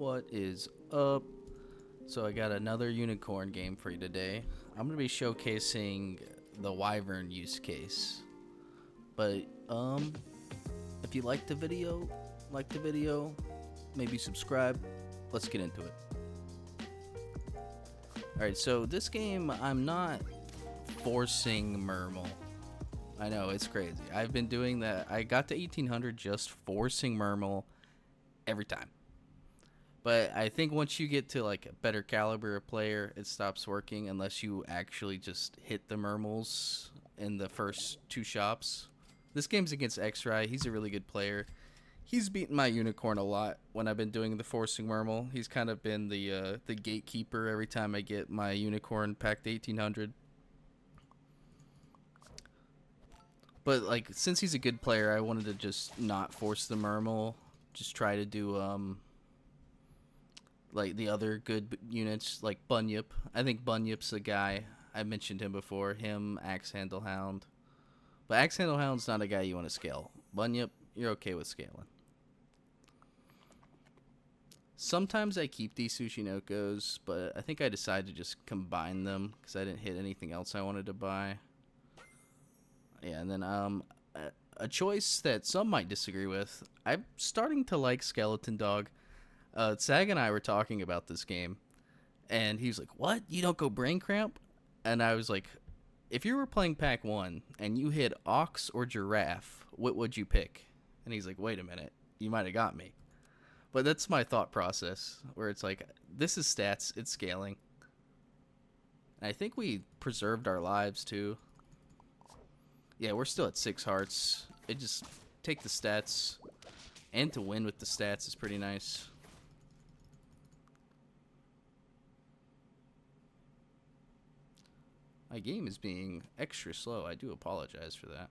What is up? So I got another unicorn game for you today. I'm going to be showcasing the Wyvern use case. But if you like the video, maybe subscribe. Let's get into it. Alright, so this game I'm not forcing Mermal. I know, it's crazy. I've been doing that. I got to 1800 just forcing Mermal every time. But I think once you get to like a better caliber of player, it stops working unless you actually just hit the Mermals in the first two shops. This game's against X-Ray. He's a really good player. He's beaten my unicorn a lot when I've been doing the forcing Mermal. He's kind of been the gatekeeper every time I get my unicorn packed 1800. But like since he's a good player, I wanted to just not force the Mermal. Just try to do like the other good units like Bunyip. I think Bunyip's a guy. I mentioned him before. Him, Axe Handle Hound. But Axe Handle Hound's not a guy you want to scale. Bunyip, you're okay with scaling. Sometimes I keep these Sushinokos, but I think I decided to just combine them because I didn't hit anything else I wanted to buy. Yeah, and then a choice that some might disagree with. I'm starting to like Skeleton Dog. Sag and I were talking about this game, and he was like, "What? You don't go Brain Cramp?" And I was like, "If you were playing Pack 1 and you hit Ox or Giraffe, what would you pick?" And he's like, "Wait a minute, you might have got me." But that's my thought process, where it's like, this is stats, it's scaling. And I think we preserved our lives, too. Yeah, we're still at 6 hearts. It just, take the stats, and to win with the stats is pretty nice. My game is being extra slow. I do apologize for that.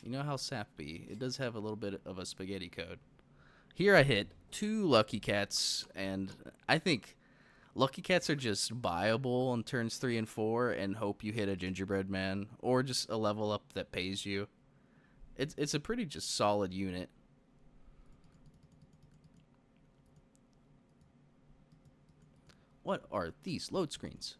You know how sap be. It does have a little bit of a spaghetti code. Here I hit 2 Lucky Cats, and I think Lucky Cats are just buyable on turns 3 and 4 and hope you hit a Gingerbread Man or just a level up that pays you. It's a pretty just solid unit. What are these load screens?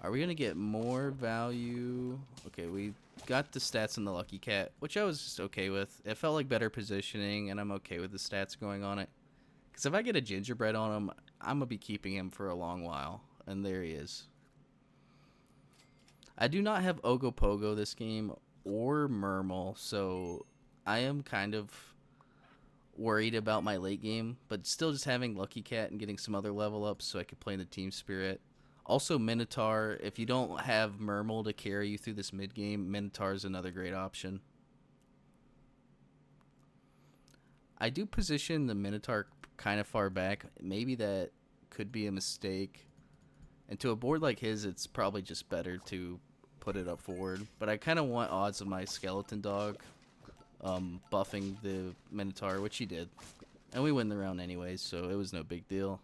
Are we going to get more value? Okay, we got the stats in the Lucky Cat, which I was just okay with. It felt like better positioning, and I'm okay with the stats going on it. Because if I get a Gingerbread on him, I'm going to be keeping him for a long while. And there he is. I do not have Ogopogo this game or Mermal, so I am kind of worried about my late game. But still just having Lucky Cat and getting some other level ups so I could play in the Team Spirit. Also, Minotaur, if you don't have Mermal to carry you through this mid-game, Minotaur is another great option. I do position the Minotaur kind of far back. Maybe that could be a mistake. And to a board like his, it's probably just better to put it up forward. But I kind of want odds of my Skeleton Dog buffing the Minotaur, which he did. And we win the round anyways, so it was no big deal.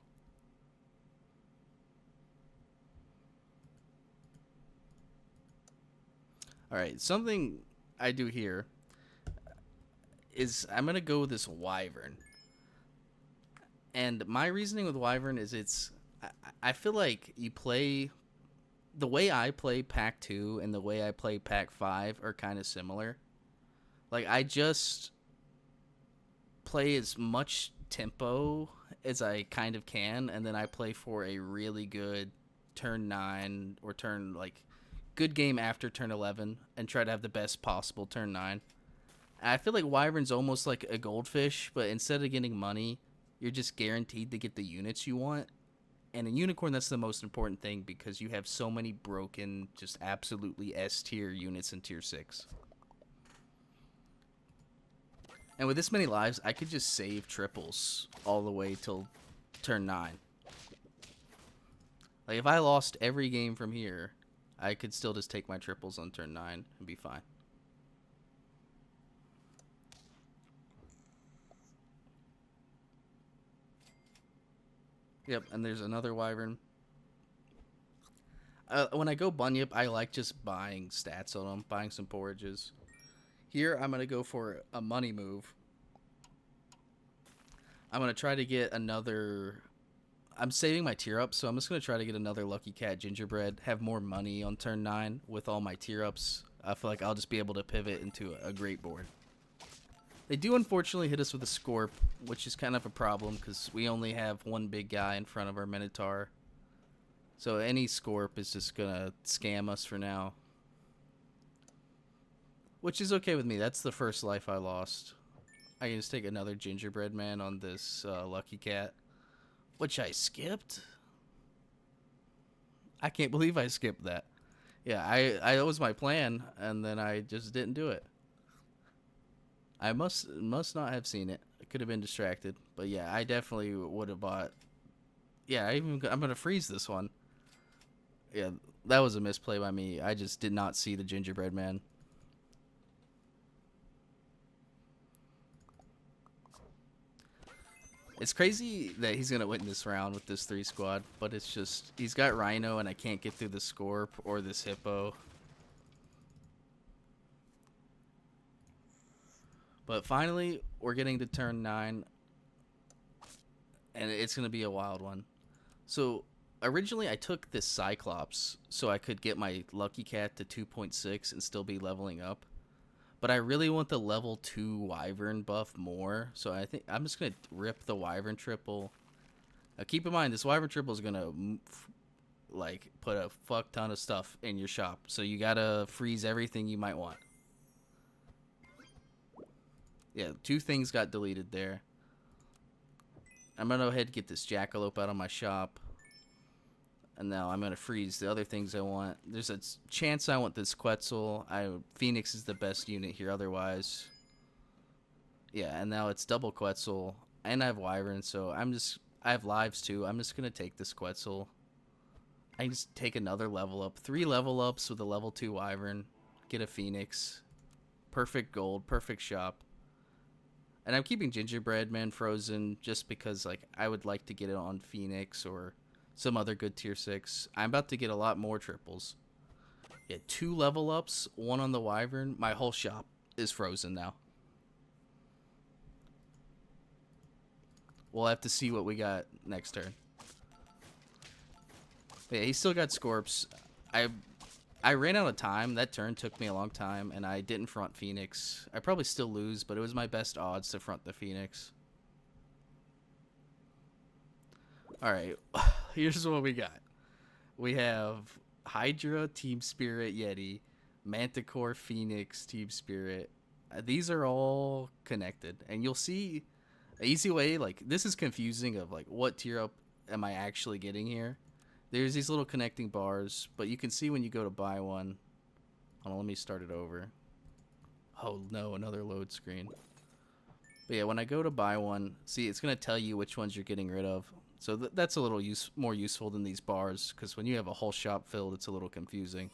Alright, something I do here is I'm going to go with this Wyvern. And my reasoning with Wyvern is I feel like you play... The way I play Pack 2 and the way I play Pack 5 are kind of similar. Like, I just play as much tempo as I kind of can, and then I play for a really good turn 9 or turn, like... good game after turn 11 and try to have the best possible turn 9. I feel like Wyvern's almost like a goldfish, but instead of getting money, you're just guaranteed to get the units you want. And in Unicorn, that's the most important thing because you have so many broken, just absolutely S tier units in tier 6. And with this many lives, I could just save triples all the way till turn 9. Like, if I lost every game from here, I could still just take my triples on turn 9 and be fine. Yep, and there's another Wyvern. When I go Bunyip, I like just buying stats on them, buying some porridges. Here, I'm going to go for a money move. I'm going to try to get another... I'm saving my tier ups, so I'm just going to try to get another Lucky Cat Gingerbread, have more money on turn 9 with all my tier ups. I feel like I'll just be able to pivot into a great board. They do unfortunately hit us with a Scorp, which is kind of a problem because we only have one big guy in front of our Minotaur. So any Scorp is just going to scam us for now. Which is okay with me. That's the first life I lost. I can just take another Gingerbread Man on this Lucky Cat. Which I skipped. I can't believe I skipped that. Yeah, that was my plan, and then I just didn't do it. I must not have seen it. I could have been distracted. But yeah, I definitely would have bought... Yeah, I'm going to freeze this one. Yeah, that was a misplay by me. I just did not see the Gingerbread Man. It's crazy that he's going to win this round with this 3 squad, but it's just, he's got Rhino and I can't get through the Scorp or this Hippo. But finally, we're getting to turn 9, and it's going to be a wild one. So, originally I took this Cyclops so I could get my Lucky Cat to 2.6 and still be leveling up. But I really want the level 2 Wyvern buff more, so I think I'm just going to rip the Wyvern triple. Now keep in mind, this Wyvern triple is going to like put a fuck ton of stuff in your shop, so you got to freeze everything you might want. Yeah, 2 things got deleted there. I'm going to go ahead and get this Jackalope out of my shop. And now I'm going to freeze the other things I want. There's a chance I want this Quetzal. Phoenix is the best unit here otherwise. Yeah, and now it's double Quetzal. And I have Wyvern, so I have lives too. I'm just going to take this Quetzal. I can just take another level up. 3 level ups with a level 2 Wyvern. Get a Phoenix. Perfect gold. Perfect shop. And I'm keeping Gingerbread Man frozen just because like I would like to get it on Phoenix or some other good tier 6. I'm about to get a lot more triples. Yeah, 2 level ups, 1 on the Wyvern. My whole shop is frozen now. We'll have to see what we got next turn. Yeah, he still got Scorps. I ran out of time. That turn took me a long time, and I didn't front Phoenix. I probably still lose, but it was my best odds to front the Phoenix. Alright, here's what we got. We have Hydra, Team Spirit, Yeti, Manticore, Phoenix, Team Spirit. These are all connected, and you'll see an easy way, like, this is confusing of, like, what tier up am I actually getting here? There's these little connecting bars, but you can see when you go to buy one. Hold on, let me start it over. Oh, no, another load screen. But yeah, when I go to buy one, see, it's going to tell you which ones you're getting rid of. So that's a little more useful than these bars, because when you have a whole shop filled, it's a little confusing.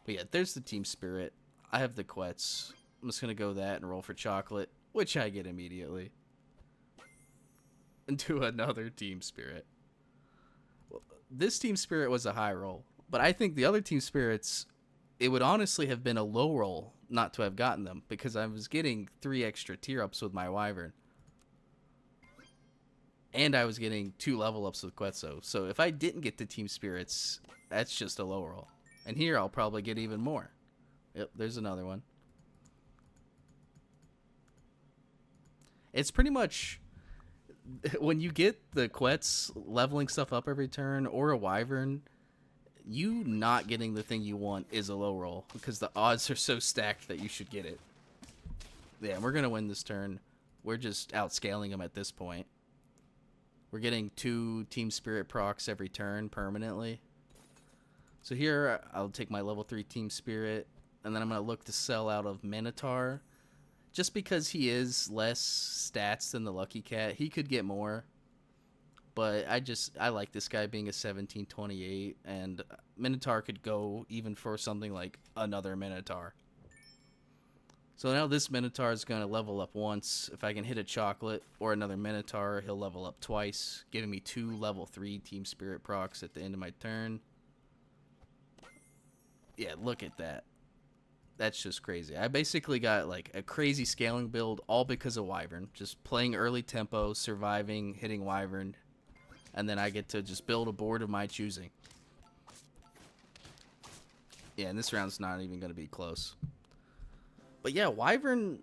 But yeah, there's the Team Spirit. I have the Quetz. I'm just going to go that and roll for chocolate, which I get immediately. Into another Team Spirit. Well, this Team Spirit was a high roll, but I think the other Team Spirits, it would honestly have been a low roll not to have gotten them, because I was getting 3 extra tier ups with my Wyvern. And I was getting 2 level ups with Quetzal. So if I didn't get the Team Spirits, that's just a low roll. And here I'll probably get even more. Yep, there's another one. It's pretty much, when you get the Quetz leveling stuff up every turn, or a Wyvern, you not getting the thing you want is a low roll, because the odds are so stacked that you should get it. Yeah, we're going to win this turn. We're just outscaling them at this point. We're getting 2 Team Spirit procs every turn permanently. So here, I'll take my level 3 Team Spirit, and then I'm going to look to sell out of Minotaur. Just because he is less stats than the Lucky Cat, he could get more. But I like this guy being a 1728, and Minotaur could go even for something like another Minotaur. So now this Minotaur is going to level up once. If I can hit a chocolate or another Minotaur, he'll level up twice, giving me 2 level 3 Team Spirit procs at the end of my turn. Yeah, look at that. That's just crazy. I basically got like a crazy scaling build all because of Wyvern. Just playing early tempo, surviving, hitting Wyvern, and then I get to just build a board of my choosing. Yeah, and this round's not even going to be close. But yeah, Wyvern,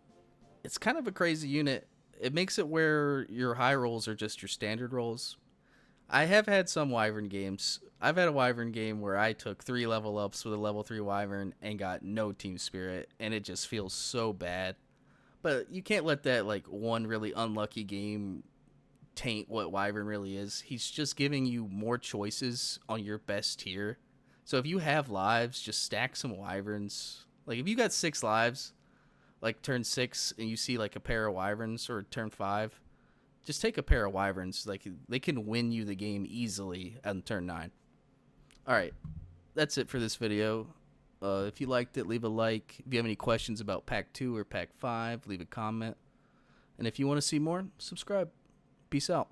it's kind of a crazy unit. It makes it where your high rolls are just your standard rolls. I have had some Wyvern games. I've had a Wyvern game where I took 3 level ups with a level 3 Wyvern and got no team spirit, and it just feels so bad. But you can't let that like one really unlucky game taint what Wyvern really is. He's just giving you more choices on your best tier. So if you have lives, just stack some Wyverns. Like if you got 6 lives, like turn 6, and you see like a pair of Wyverns, or turn 5, just take a pair of Wyverns. Like they can win you the game easily on turn 9. All right, that's it for this video. If you liked it, leave a like. If you have any questions about Pack 2 or Pack 5, leave a comment. And if you want to see more, subscribe. Peace out.